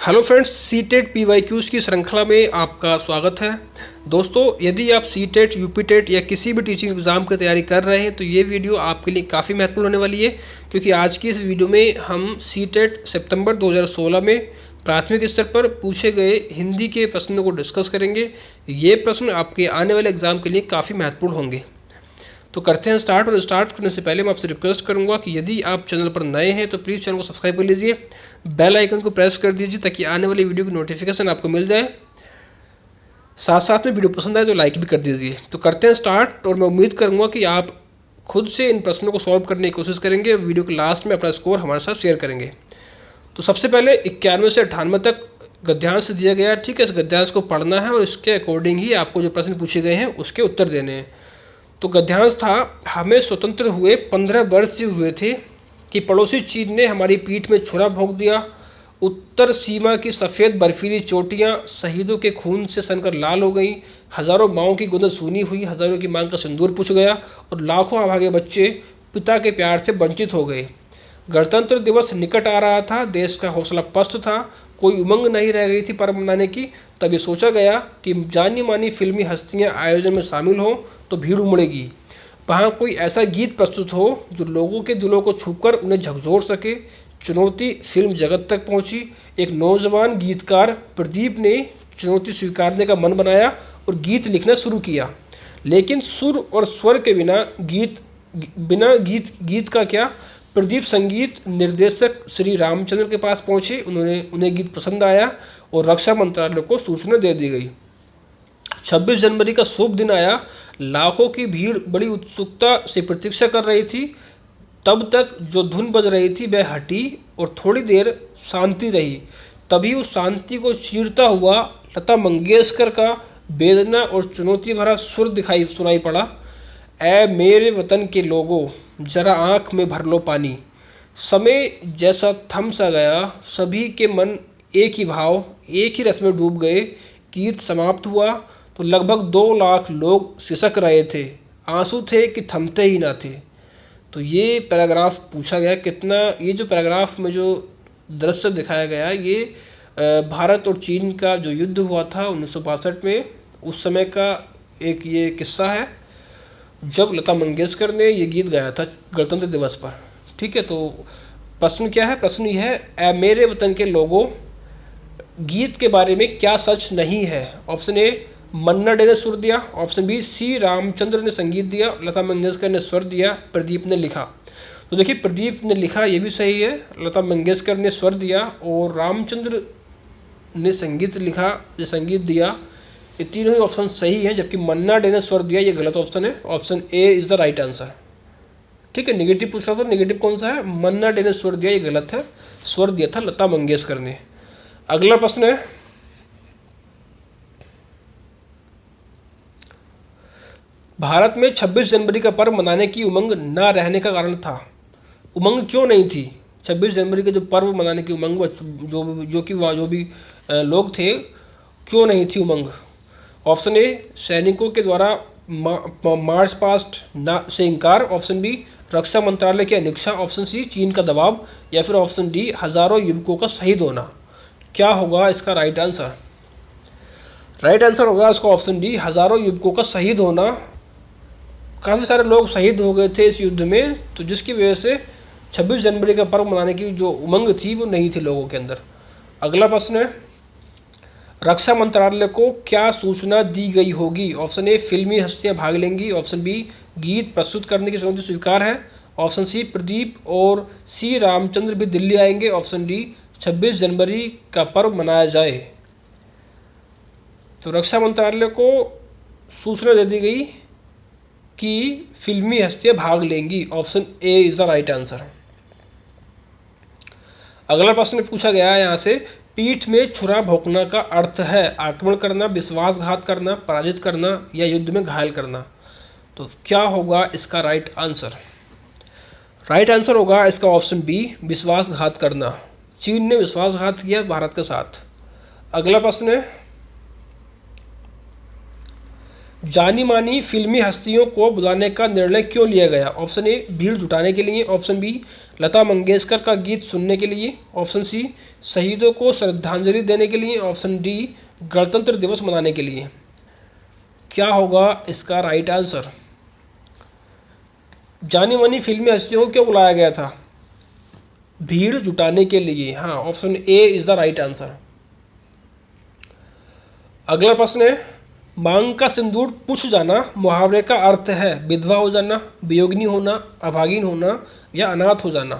Hello friends, CTET PYQs की श्रृंखला में आपका स्वागत है। दोस्तों, यदि आप सीटेट, यूपीटेट या किसी भी टीचिंग एग्ज़ाम की तैयारी कर रहे हैं तो ये वीडियो आपके लिए काफ़ी महत्वपूर्ण होने वाली है, क्योंकि आज की इस वीडियो में हम सीटेट सितंबर 2016 में प्राथमिक स्तर पर पूछे गए हिंदी के प्रश्नों को डिस्कस करेंगे। ये प्रश्न आपके आने वाले एग्ज़ाम के लिए काफ़ी महत्वपूर्ण होंगे। तो करते हैं स्टार्ट। और स्टार्ट करने से पहले मैं आपसे रिक्वेस्ट करूंगा कि यदि आप चैनल पर नए हैं तो प्लीज़ चैनल को सब्सक्राइब कर लीजिए, बेल आइकन को प्रेस कर दीजिए ताकि आने वाली वीडियो की नोटिफिकेशन आपको मिल जाए। साथ साथ में वीडियो पसंद आए तो लाइक भी कर दीजिए। तो करते हैं स्टार्ट, और मैं उम्मीद करूंगा कि आप खुद से इन प्रश्नों को सॉल्व करने की कोशिश करेंगे। वीडियो के लास्ट में अपना स्कोर हमारे साथ शेयर करेंगे। तो सबसे पहले 91 से 98 तक गद्यांश दिया गया, ठीक है। इस गद्यांश को पढ़ना है और इसके अकॉर्डिंग ही आपको जो प्रश्न पूछे गए हैं उसके उत्तर देने हैं। तो गद्यांश था, हमें स्वतंत्र हुए 15 वर्ष हुए थे कि पड़ोसी चीन ने हमारी पीठ में छुरा भोंक दिया। उत्तर सीमा की सफ़ेद बर्फीली चोटियां शहीदों के खून से सनकर लाल हो गईं। हज़ारों माँओं की गुंजन सूनी हुई, हज़ारों की मांग का सिंदूर पूछ गया और लाखों अभागे बच्चे पिता के प्यार से वंचित हो गए। गणतंत्र दिवस निकट आ रहा था, देश का हौसला पस्त था, कोई उमंग नहीं रह गई थी पर्व मनाने की। तभी सोचा गया कि जानी मानी फिल्मी हस्तियां आयोजन में शामिल हों तो भीड़ उमड़ेगी। वहाँ कोई ऐसा गीत प्रस्तुत हो जो लोगों के दिलों को छूकर उन्हें झकझोर सके। चुनौती फिल्म जगत तक पहुंची। एक नौजवान गीतकार प्रदीप ने चुनौती स्वीकारने का मन बनाया और गीत लिखना शुरू किया। लेकिन सुर और स्वर के बिना गीत का क्या। प्रदीप संगीत निर्देशक श्री रामचंद्र के पास पहुंचे। उन्हें गीत पसंद आया और रक्षा मंत्रालय को सूचना दे दी गई। 26 जनवरी का शुभ दिन आया। लाखों की भीड़ बड़ी उत्सुकता से प्रतीक्षा कर रही थी। तब तक जो धुन बज रही थी वह हटी और थोड़ी देर शांति रही। तभी उस शांति को चीरता हुआ लता मंगेशकर का वेदना और चुनौती भरा सुर सुनाई पड़ा। ऐ मेरे वतन के लोगों, जरा आंख में भर लो पानी। समय जैसा थम सा गया, सभी के मन एक ही भाव, एक ही रस में डूब गए। गीत समाप्त हुआ तो लगभग 2 लाख लोग सिसक रहे थे। आंसू थे कि थमते ही ना थे। तो ये पैराग्राफ पूछा गया कितना। ये जो पैराग्राफ में जो दृश्य दिखाया गया, ये भारत और चीन का जो युद्ध हुआ था 1962 में, उस समय का एक ये किस्सा है जब लता मंगेशकर ने ये गीत गाया था गणतंत्र दिवस पर, ठीक है। तो प्रश्न क्या है? प्रश्न यह है, ऐ मेरे वतन के लोगों, गीत के बारे में क्या सच नहीं है? ऑप्शन ए, मन्ना डे ने सुर दिया। ऑप्शन बी, सी रामचंद्र ने संगीत दिया, लता मंगेशकर ने स्वर दिया, प्रदीप ने लिखा। तो देखिए, प्रदीप ने लिखा ये भी सही है, लता मंगेशकर ने स्वर दिया और रामचंद्र ने संगीत लिखा, ये संगीत दिया। ये तीनों ही ऑप्शन सही हैं, जबकि मन्ना डे ने स्वर दिया ये गलत ऑप्शन है। Option A is the right answer, ठीक है। नेगेटिव पूछ रहा था, नेगेटिव कौन सा है? मन्ना डे ने स्वर दिया, ये गलत है। स्वर दिया था लता मंगेशकर ने। अगला प्रश्न है, भारत में 26 जनवरी का पर्व मनाने की उमंग न रहने का कारण था। उमंग क्यों नहीं थी? 26 जनवरी के जो पर्व मनाने की उमंग, जो भी लोग थे, क्यों नहीं थी उमंग? ऑप्शन ए, सैनिकों के द्वारा मार्च पास्ट से इनकार। ऑप्शन बी, रक्षा मंत्रालय की अनिच्छा। ऑप्शन सी, चीन का दबाव। या फिर ऑप्शन डी, हजारों युवकों का शहीद होना। क्या होगा इसका राइट आंसर? राइट आंसर होगा इसका ऑप्शन डी, हजारों युवकों का शहीद होना। काफ़ी सारे लोग शहीद हो गए थे इस युद्ध में, तो जिसकी वजह से 26 जनवरी का पर्व मनाने की जो उमंग थी वो नहीं थी लोगों के अंदर। अगला प्रश्न है, रक्षा मंत्रालय को क्या सूचना दी गई होगी? ऑप्शन ए, फिल्मी हस्तियां भाग लेंगी। ऑप्शन बी, गीत प्रस्तुत करने की चुनौती स्वीकार है। ऑप्शन सी, प्रदीप और सी रामचंद्र भी दिल्ली आएंगे। ऑप्शन डी, 26 जनवरी का पर्व मनाया जाए। तो रक्षा मंत्रालय को सूचना दे दी गई कि फिल्मी हस्तियां भाग लेंगी। Option A is the right answer. अगला प्रश्न पूछा गया है यहाँ से, पीठ में छुरा भोंकना का अर्थ है आक्रमण करना, विश्वासघात करना, पराजित करना या युद्ध में घायल करना। तो क्या होगा इसका राइट आंसर? राइट आंसर होगा इसका ऑप्शन बी, विश्वासघात करना। चीन ने विश्वासघात किया भारत के साथ। अगला प्रश्न है, जानी मानी फिल्मी हस्तियों को बुलाने का निर्णय क्यों लिया गया? ऑप्शन ए भीड़ जुटाने के लिए, ऑप्शन बी लता मंगेशकर का गीत सुनने के लिए, ऑप्शन सी शहीदों को श्रद्धांजलि देने के लिए, ऑप्शन डी गणतंत्र दिवस मनाने के लिए। क्या होगा इसका राइट आंसर? जानी मानी फिल्मी हस्तियों को क्यों बुलाया गया था? भीड़ जुटाने के लिए। हाँ, option A is the right answer. अगला प्रश्न है, मांग का सिंदूर पूछ जाना मुहावरे का अर्थ है विधवा हो जाना, वियोगिनी होना, अभागिन होना या अनाथ हो जाना।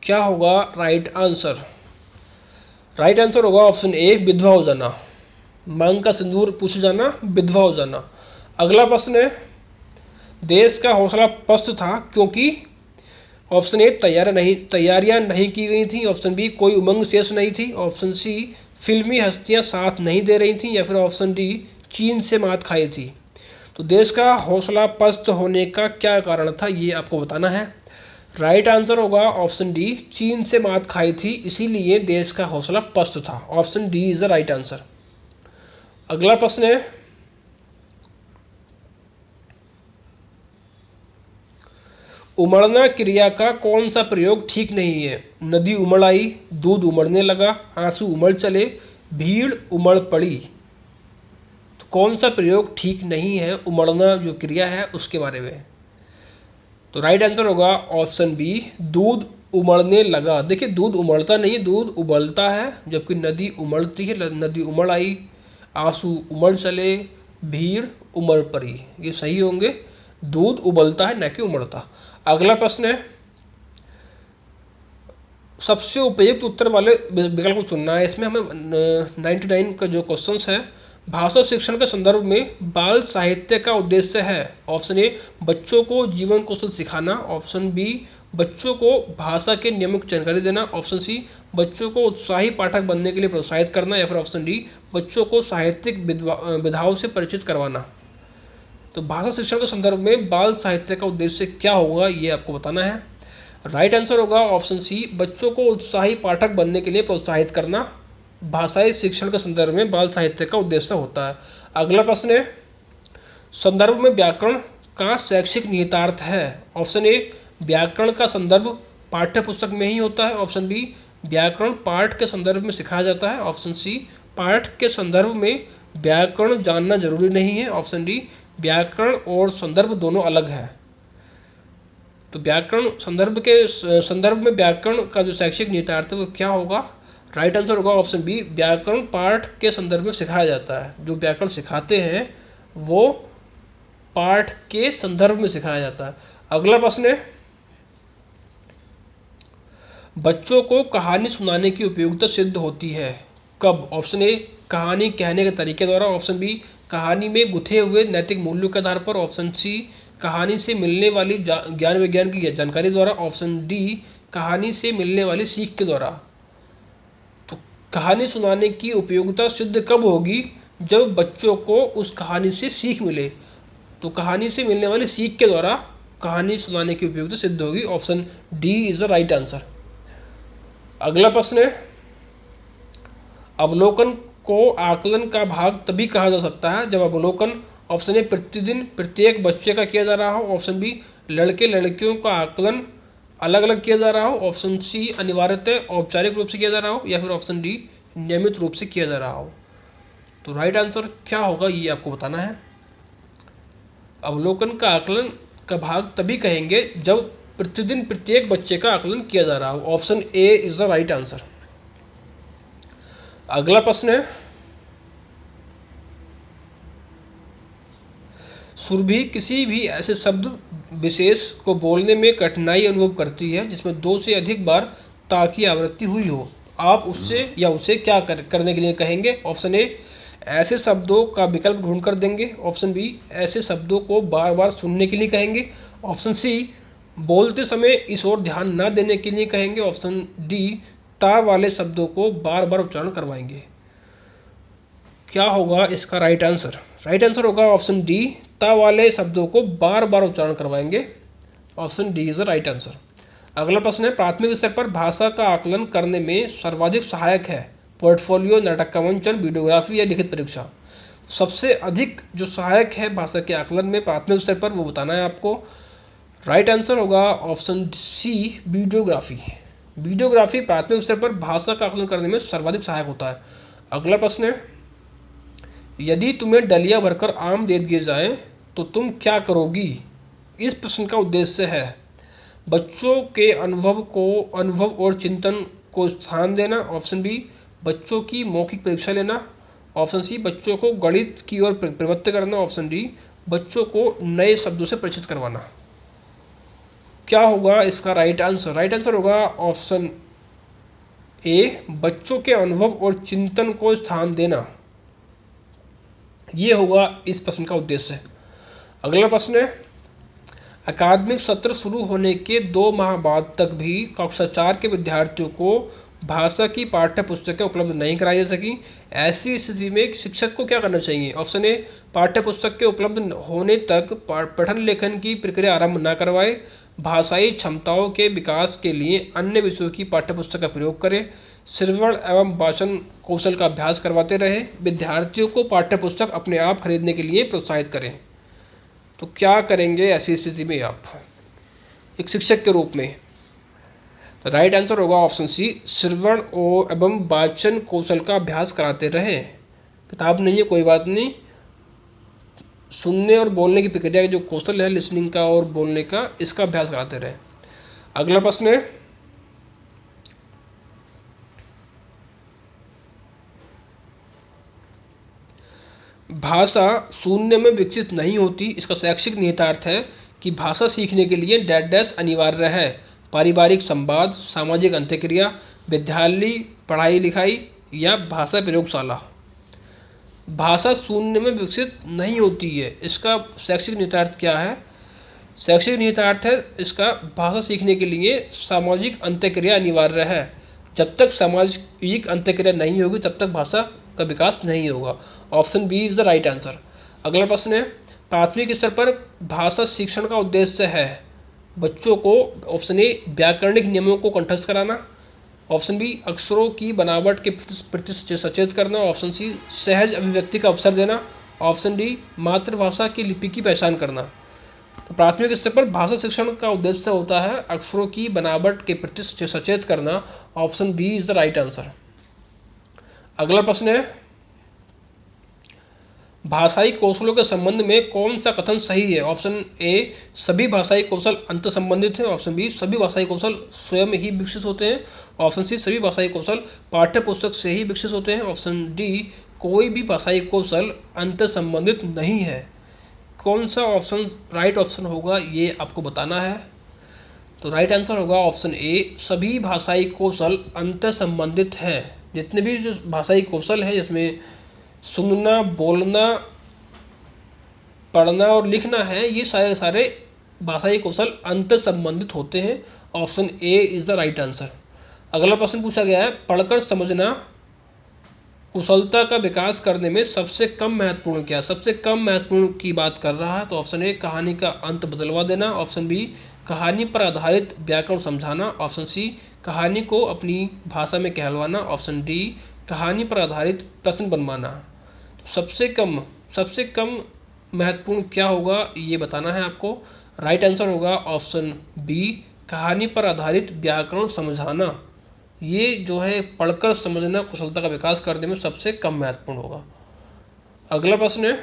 क्या होगा राइट आंसर? राइट आंसर होगा ऑप्शन ए विधवा हो जाना। मांग का सिंदूर पूछ जाना, विधवा हो जाना। अगला प्रश्न है, देश का हौसला पस्त था क्योंकि, ऑप्शन ए तैयारियां नहीं की गई थी, ऑप्शन बी कोई उमंग शेष नहीं थी, ऑप्शन सी फिल्मी हस्तियां साथ नहीं दे रही थीं, या फिर ऑप्शन डी चीन से मात खाई थी। तो देश का हौसला पस्त होने का क्या कारण था, ये आपको बताना है। राइट आंसर होगा ऑप्शन डी, चीन से मात खाई थी इसीलिए देश का हौसला पस्त था। Option D is the right answer. अगला प्रश्न है, उमड़ना क्रिया का कौन सा प्रयोग ठीक नहीं है? नदी उमड़ आई, दूध उमड़ने लगा, आंसू उमड़ चले, भीड़ उमड़ पड़ी। तो कौन सा प्रयोग ठीक नहीं है उमड़ना जो क्रिया है उसके बारे में? तो राइट आंसर होगा ऑप्शन बी, दूध उमड़ने लगा। देखिए दूध उमड़ता नहीं है, दूध उबलता है, जबकि नदी उमड़ती है, नदी उमड़ आई, आंसू उमड़ चले, भीड़ उमड़ पड़ी। ये सही होंगे, दूध उबलता है न कि उमड़ता। अगला प्रश्न है, सबसे उपयुक्त उत्तर वाले विकल्प को चुनना है। इसमें हमें 99 का जो क्वेश्चंस है, भाषा शिक्षण के संदर्भ में बाल साहित्य का उद्देश्य है। ऑप्शन ए बच्चों को जीवन कौशल सिखाना, ऑप्शन बी बच्चों को भाषा के नियमों की जानकारी देना, ऑप्शन सी बच्चों को उत्साही पाठक बनने के लिए प्रोत्साहित करना, या फिर ऑप्शन डी बच्चों को साहित्यिक विधाओं से परिचित करवाना। तो भाषा शिक्षण के संदर्भ में बाल साहित्य का उद्देश्य क्या होगा ये आपको बताना है। राइट आंसर होगा ऑप्शन सी, बच्चों को उत्साही पाठक बनने के लिए प्रोत्साहित करना भाषाई शिक्षण के संदर्भ में बाल साहित्य का उद्देश्य होता है। अगला प्रश्न है, संदर्भ में व्याकरण का शैक्षिक निहितार्थ है। ऑप्शन ए व्याकरण का संदर्भ पाठ्य पुस्तक में ही होता है, ऑप्शन बी व्याकरण पाठ के संदर्भ में सिखाया जाता है, ऑप्शन सी पाठ के संदर्भ में व्याकरण जानना जरूरी नहीं है, ऑप्शन डी व्याकरण और संदर्भ दोनों अलग है। तो व्याकरण संदर्भ में व्याकरण का जो शैक्षिक निहितार्थ है वो क्या होगा? राइट आंसर होगा ऑप्शन बी, व्याकरण पाठ के संदर्भ में सिखाया जाता है। जो व्याकरण सिखाते हैं वो पाठ के संदर्भ में सिखाया जाता है। अगला प्रश्न है, बच्चों को कहानी सुनाने की उपयोगिता सिद्ध होती है कब? ऑप्शन ए कहानी कहने के तरीके द्वारा, ऑप्शन बी कहानी में गुथे हुए नैतिक मूल्यों के आधार पर, ऑप्शन सी कहानी से मिलने वाली ज्ञान विज्ञान की जानकारी द्वारा, ऑप्शन डी कहानी से मिलने वाली सीख के द्वारा। तो कहानी सुनाने की उपयोगिता सिद्ध कब होगी? जब बच्चों को उस कहानी से सीख मिले। तो कहानी से मिलने वाली सीख के द्वारा कहानी सुनाने की उपयोगिता सिद्ध होगी। Option D is the right answer. अगला प्रश्न है, अवलोकन को आकलन का भाग तभी कहा जा सकता है जब अवलोकन, ऑप्शन ए प्रतिदिन प्रत्येक बच्चे का किया जा रहा हो, ऑप्शन बी लड़के लड़कियों का आकलन अलग अलग किया जा रहा हो, ऑप्शन सी अनिवार्यतः औपचारिक रूप से किया जा रहा हो, या फिर ऑप्शन डी नियमित रूप से किया जा रहा हो। तो राइट आंसर क्या होगा ये आपको बताना है। अवलोकन का आकलन का भाग तभी कहेंगे जब प्रतिदिन प्रत्येक बच्चे का आकलन किया जा रहा हो। Option A is the right answer. अगला प्रश्न है, सुरभि किसी भी ऐसे शब्द विशेष को बोलने में कठिनाई अनुभव करती है जिसमें 2 से अधिक बार ता की आवृत्ति हुई हो। आप उससे या उसे क्या करने के लिए कहेंगे? ऑप्शन ए ऐसे शब्दों का विकल्प ढूंढ कर देंगे, ऑप्शन बी ऐसे शब्दों को बार बार सुनने के लिए कहेंगे, ऑप्शन सी बोलते समय इस ओर ध्यान न देने के लिए कहेंगे, ऑप्शन डी ता वाले शब्दों को बार बार उच्चारण करवाएंगे। क्या होगा इसका राइट आंसर? राइट आंसर होगा ऑप्शन डी, ता वाले शब्दों को बार बार उच्चारण करवाएंगे। Option D is the right answer. अगला प्रश्न है, प्राथमिक स्तर पर भाषा का आकलन करने में सर्वाधिक सहायक है पोर्टफोलियो, नाटक का मंचन, वीडियोग्राफी या लिखित परीक्षा। सबसे अधिक जो सहायक है भाषा के आकलन में प्राथमिक स्तर पर, वो बताना है आपको। राइट आंसर होगा ऑप्शन सी, वीडियोग्राफी। वीडियोग्राफी प्राथमिक स्तर पर भाषा का आकलन करने में सर्वाधिक सहायक होता है। अगला प्रश्न है, यदि तुम्हें डलिया भरकर आम दे दिए जाए तो तुम क्या करोगी? इस प्रश्न का उद्देश्य है बच्चों के अनुभव और चिंतन को स्थान देना, ऑप्शन बी बच्चों की मौखिक परीक्षा लेना, ऑप्शन सी बच्चों को गणित की ओर प्रवृत्त करना, ऑप्शन डी बच्चों को नए शब्दों से परिचित करवाना। क्या होगा इसका राइट आंसर? राइट आंसर होगा ऑप्शन ए, बच्चों के अनुभव और चिंतन को स्थान देना। ये होगा इस प्रश्न का उद्देश्य। अगला प्रश्न है, अकादमिक सत्र शुरू होने के 2 माह बाद तक भी कक्षा 4 के विद्यार्थियों को भाषा की पाठ्य पुस्तकें उपलब्ध नहीं कराई जा सकी। ऐसी स्थिति में शिक्षक को क्या करना चाहिए? ऑप्शन ए, पाठ्य पुस्तक के उपलब्ध होने तक पठन लेखन की प्रक्रिया आरंभ न करवाए, भाषाई क्षमताओं के विकास के लिए अन्य विषयों की पाठ्य पुस्तक का प्रयोग करें, श्रवण एवं वाचन कौशल का अभ्यास करवाते रहें, विद्यार्थियों को पाठ्य पुस्तक अपने आप खरीदने के लिए प्रोत्साहित करें। तो क्या करेंगे ऐसी स्थिति में आप एक शिक्षक के रूप में? राइट आंसर होगा ऑप्शन सी, श्रवण एवं वाचन कौशल का अभ्यास कराते रहें। किताब नहीं है कोई बात नहीं, सुनने और बोलने की प्रक्रिया जो कौशल है लिसनिंग का और बोलने का, इसका अभ्यास कराते रहें। अगला प्रश्न है, भाषा शून्य में विकसित नहीं होती। इसका शैक्षिक निहितार्थ है कि भाषा सीखने के लिए डैश डैश अनिवार्य है, पारिवारिक संवाद, सामाजिक अंतःक्रिया, विद्यालय पढ़ाई लिखाई या भाषा प्रयोगशाला। भाषा शून्य में विकसित नहीं होती है, इसका शैक्षिक निहितार्थ क्या है? शैक्षिक निहितार्थ है इसका, भाषा सीखने के लिए सामाजिक अंतःक्रिया अनिवार्य है। जब तक सामाजिक अंतःक्रिया नहीं होगी तब तक भाषा का विकास नहीं होगा। Option B is the right answer. अगला प्रश्न है, प्राथमिक स्तर पर भाषा शिक्षण का उद्देश्य है बच्चों को, ऑप्शन ए व्याकरणिक नियमों को कंठस्थ कराना, ऑप्शन बी अक्षरों की बनावट के प्रति सचेत करना, ऑप्शन सी सहज अभिव्यक्ति का अवसर देना, ऑप्शन डी मातृभाषा की लिपि की पहचान करना। तो प्राथमिक स्तर पर भाषा शिक्षण का उद्देश्य होता है अक्षरों की बनावट के प्रति सचेत करना, option B is the right answer. अगला प्रश्न है, भाषाई कौशलों के संबंध में कौन सा कथन सही है? ऑप्शन ए सभी भाषाई कौशल अंत संबंधित हैं, ऑप्शन बी सभी भाषाई कौशल स्वयं ही विकसित होते हैं, ऑप्शन सी सभी भाषाई कौशल पाठ्य पुस्तक से ही विकसित होते हैं, ऑप्शन डी कोई भी भाषाई कौशल अंत संबंधित नहीं है। कौन सा ऑप्शन राइट ऑप्शन होगा ये आपको बताना है। तो राइट आंसर होगा ऑप्शन ए, सभी भाषाई कौशल अंत संबंधित हैं। जितने भी जो भाषाई कौशल है जिसमें सुनना, बोलना, पढ़ना और लिखना है, ये सारे भाषाई कौशल अंत संबंधित होते हैं। Option A is the right answer. अगला प्रश्न पूछा गया है, पढ़कर समझना कुशलता का विकास करने में सबसे कम महत्वपूर्ण क्या? सबसे कम महत्वपूर्ण की बात कर रहा है। तो ऑप्शन ए कहानी का अंत बदलवा देना, ऑप्शन बी कहानी पर आधारित व्याकरण समझाना, ऑप्शन सी कहानी को अपनी भाषा में कहलवाना, ऑप्शन डी कहानी पर आधारित प्रश्न बनवाना। सबसे कम महत्वपूर्ण क्या होगा ये बताना है आपको। राइट आंसर होगा ऑप्शन बी, कहानी पर आधारित व्याकरण समझाना। ये जो है पढ़कर समझना कुशलता का विकास करने में सबसे कम महत्वपूर्ण होगा। अगला प्रश्न है,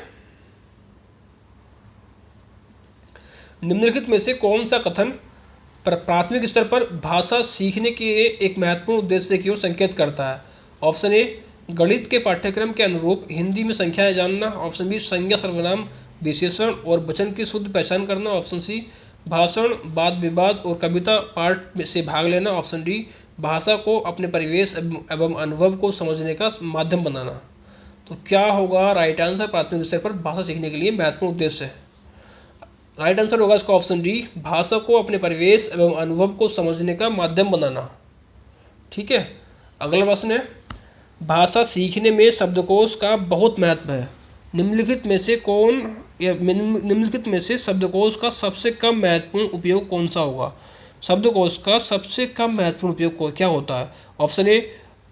निम्नलिखित में से कौन सा कथन प्राथमिक स्तर पर भाषा सीखने के एक महत्वपूर्ण उद्देश्य की ओर संकेत करता है? ऑप्शन ए गणित के पाठ्यक्रम के अनुरूप हिंदी में संख्याएं जानना, ऑप्शन बी संज्ञा सर्वनाम विशेषण और वचन की शुद्ध पहचान करना, ऑप्शन सी भाषण, वाद विवाद और कविता पाठ में से भाग लेना, ऑप्शन डी भाषा को अपने परिवेश एवं अनुभव को समझने का माध्यम बनाना। तो क्या होगा राइट आंसर प्राथमिक स्तर पर भाषा सीखने के लिए महत्वपूर्ण उद्देश्य है? राइट आंसर होगा इसका ऑप्शन डी, भाषा को अपने परिवेश एवं अनुभव को समझने का माध्यम बनाना। ठीक है। अगला प्रश्न है, भाषा सीखने में शब्दकोश का बहुत महत्व है। निम्नलिखित में से शब्दकोश का सबसे कम महत्वपूर्ण उपयोग कौन सा होगा? शब्दकोश का सबसे कम महत्वपूर्ण उपयोग क्या होता है? ऑप्शन ए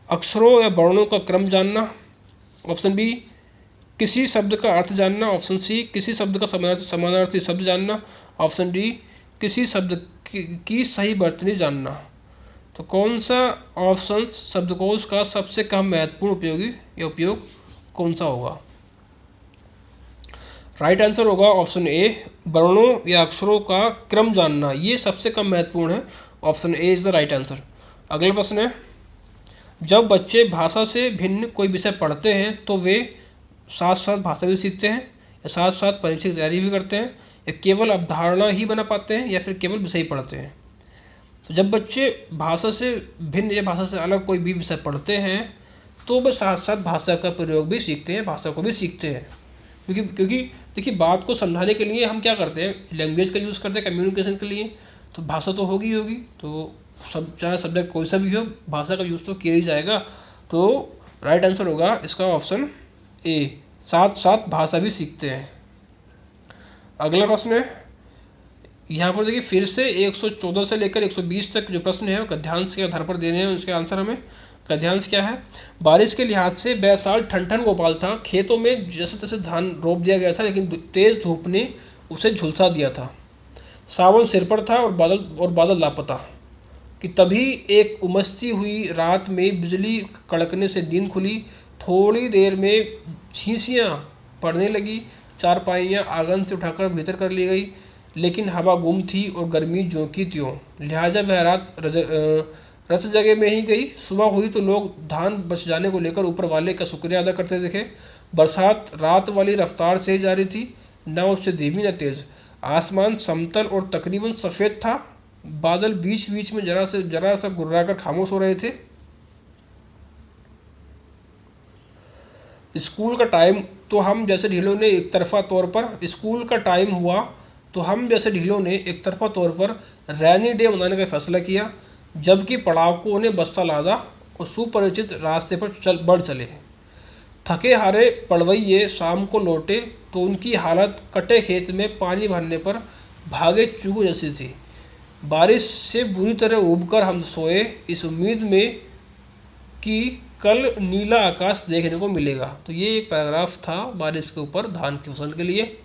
अक्षरों या वर्णों का क्रम जानना, ऑप्शन बी किसी शब्द का अर्थ जानना, ऑप्शन सी किसी शब्द का समानार्थी शब्द जानना, ऑप्शन डी किसी शब्द की सही वर्तनी जानना। तो कौन सा ऑप्शन शब्दकोश का सबसे कम महत्वपूर्ण उपयोगी या उपयोग कौन सा होगा? राइट आंसर होगा ऑप्शन ए, वर्णों या अक्षरों का क्रम जानना, ये सबसे कम महत्वपूर्ण है। Option A is the right answer. अगला प्रश्न है, जब बच्चे भाषा से भिन्न कोई विषय पढ़ते हैं तो वे साथ साथ भाषा भी सीखते हैं या साथ साथ परीक्षा की तैयारी भी करते हैं या केवल अवधारणा ही बना पाते हैं या फिर केवल विषय ही पढ़ते हैं? तो जब बच्चे भाषा से भिन्न या भाषा से अलग कोई भी विषय पढ़ते हैं तो वे साथ साथ भाषा का प्रयोग भी सीखते हैं, भाषा को भी सीखते हैं। क्योंकि देखिए, बात को समझाने के लिए हम क्या करते हैं, लैंग्वेज का यूज़ करते हैं कम्युनिकेशन के लिए, तो भाषा तो होगी होगी, तो सब चाहे सब्जेक्ट कोई सा भी हो भाषा का यूज़ तो किया ही जाएगा। तो राइट आंसर होगा इसका ऑप्शन ए, साथ साथ भाषा भी सीखते हैं। अगला प्रश्न है, यहाँ पर देखिए फिर से 114 से लेकर 120 तक जो प्रश्न है वो गद्यांश के आधार पर देने हैं, उसके आंसर हमें। गद्यांश क्या है? बारिश के लिहाज से वह साल ठन गोपाल था, खेतों में जैसे तैसे धान रोप दिया गया था लेकिन तेज धूप ने उसे झुलसा दिया था। सावन सिर पर था और बादल लापता, कि तभी एक उमसती हुई रात में बिजली कड़कने से नींद खुली, थोड़ी देर में झींसियाँ पड़ने लगी, चारपाइयाँ आंगन से उठाकर भीतर कर ली गई, लेकिन हवा गुम थी और गर्मी ज्यों की त्यों, लिहाजा वह रात रत जगह में ही गई। सुबह हुई तो लोग धान बच जाने को लेकर ऊपर वाले का शुक्रिया अदा करते दिखे। बरसात रात वाली रफ्तार से जारी थी, न उससे धीमी न तेज। आसमान समतल और तकरीबन सफ़ेद था, बादल बीच बीच में जरा सा गुर्राकर खामोश हो रहे थे। स्कूल का टाइम तो हम जैसे ढीलों ने एक तरफा तौर पर स्कूल का टाइम हुआ तो हम जैसे ढीलों ने एक तरफा तौर पर रैनी डे मनाने का फैसला किया, जबकि पड़ाकों ने बस्ता लादा और सुपरिचित रास्ते पर बढ़ चले। थके हारे पड़वैये शाम को लौटे तो उनकी हालत कटे खेत में पानी भरने पर भागे चूहों जैसी थी। बारिश से बुरी तरह उबकर हम सोए, इस उम्मीद में कि कल नीला आकाश देखने को मिलेगा। तो ये एक पैराग्राफ था बारिश के ऊपर धान की फसल के लिए।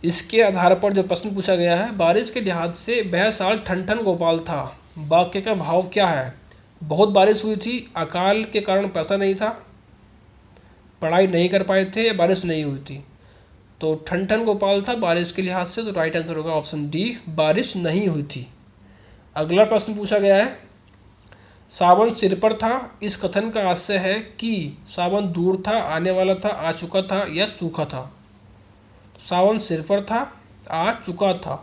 इसके आधार पर जो प्रश्न पूछा गया है, बारिश के लिहाज से वह साल ठन गोपाल था, वाक्य का भाव क्या है? बहुत बारिश हुई थी, अकाल के कारण पैसा नहीं था, पढ़ाई नहीं कर पाए थे या बारिश नहीं हुई थी। तो ठन गोपाल था बारिश के लिहाज से, तो राइट आंसर होगा ऑप्शन डी, बारिश नहीं हुई थी। अगला प्रश्न पूछा गया है, सावन सिर पर था, इस कथन का आशय है कि सावन दूर था, आने वाला था, आ चुका था या सूखा था? सावन सिर पर था, आ चुका था,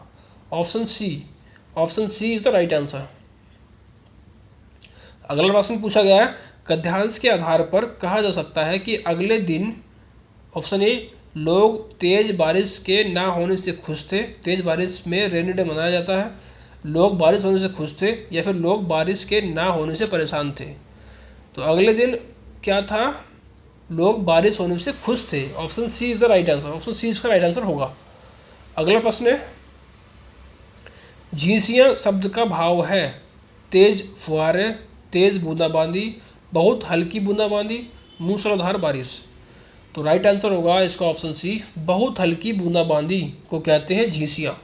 option C is the right answer. अगला प्रश्न पूछा गया है, गद्यांश के आधार पर कहा जा सकता है कि अगले दिन, ऑप्शन ए, लोग तेज बारिश के ना होने से खुश थे, तेज बारिश में रेनी डे मनाया जाता है, लोग बारिश होने से खुश थे, या फिर लोग बारिश के ना होने से परेशान थे। तो अगले दिन क्या था? लोग बारिश होने से खुश थे, option C is the right answer, option C इसका राइट आंसर होगा। अगला प्रश्न है, झींसियाँ शब्द का भाव है तेज फुहारे, तेज बूंदाबांदी, बहुत हल्की बूंदाबांदी, मूसलाधार बारिश। तो राइट आंसर होगा इसका ऑप्शन सी, बहुत हल्की बूंदाबांदी को कहते हैं झींसियाँ।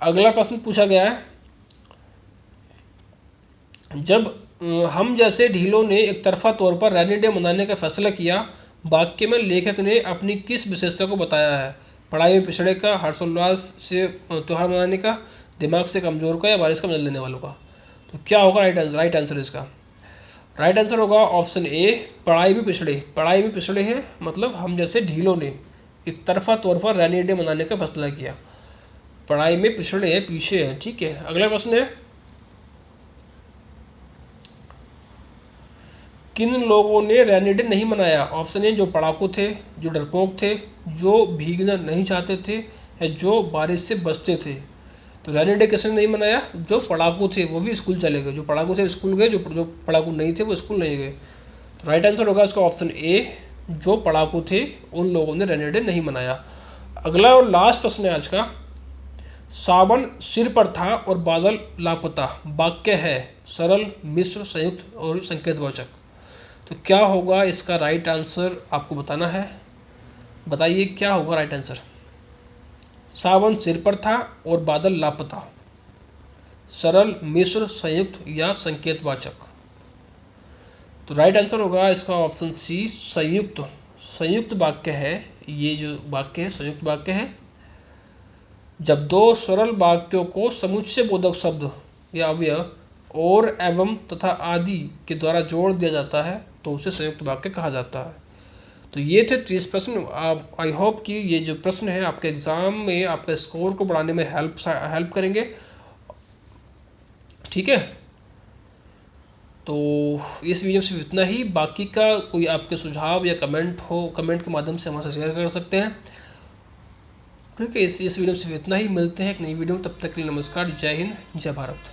अगला प्रश्न पूछा गया है, जब हम जैसे ढीलों ने एक तरफा तौर पर रैनी डे मनाने का फैसला किया, वाक्य में लेखक ने अपनी किस विशेषता को बताया है? पढ़ाई में पिछड़े का, हर्षोल्लास से त्यौहार मनाने का, दिमाग से कमजोर का या बारिश का मजा लेने वालों का? तो क्या होगा राइट आंसर इसका? राइट आंसर होगा ऑप्शन ए, पढ़ाई में पिछड़े हैं, मतलब हम जैसे ढीलों ने एक तरफा तौर पर रैनी डे मनाने का फैसला किया, पढ़ाई में पिछड़े हैं, पीछे हैं। ठीक है, अगला प्रश्न है, किन लोगों ने रैनी डे नहीं मनाया? ऑप्शन ए, जो पढ़ाकू थे, जो डरपोक थे, जो भीगना नहीं चाहते थे या जो बारिश से बचते थे। तो रैनी डे किसने नहीं मनाया? जो पढ़ाकू थे वो भी स्कूल चले गए, जो पढ़ाकू थे स्कूल गए, जो पढ़ाकू नहीं थे वो स्कूल नहीं गए। तो राइट आंसर होगा इसका ऑप्शन ए, जो पढ़ाकू थे उन लोगों ने रैनी डे नहीं मनाया। अगला और लास्ट प्रश्न है आज का, सावन सिर पर था और बादल लापता, वाक्य है सरल, मिश्र, संयुक्त और संकेतवाचक। तो क्या होगा इसका राइट आंसर आपको बताना है। बताइए क्या होगा राइट आंसर। सावन सिर पर था और बादल लापता। सरल, मिश्र, संयुक्त या संकेतवाचक। तो राइट आंसर होगा इसका ऑप्शन सी, संयुक्त। संयुक्त वाक्य है, ये जो वाक्य है संयुक्त वाक्य है। जब दो सरल वाक्यों को समुच्चय बोधक शब्द या अवयव और, एवं तथा आदि के द्वारा जोड़ दिया जाता है तो उसे संयुक्त वाक्य कहा जाता है। तो ये थे 30 प्रश्न। आप, आई होप कि ये जो प्रश्न है आपके एग्जाम में आपके स्कोर को बढ़ाने में हेल्प करेंगे। ठीक है, तो इस वीडियो से इतना ही। बाकी का कोई आपके सुझाव या कमेंट हो, कमेंट के माध्यम से हमारे साथ शेयर कर सकते हैं। ठीक है, इस वीडियो से इतना ही। मिलते हैं एक नई वीडियो में, तब तक के लिए नमस्कार, जय हिंद, जय भारत।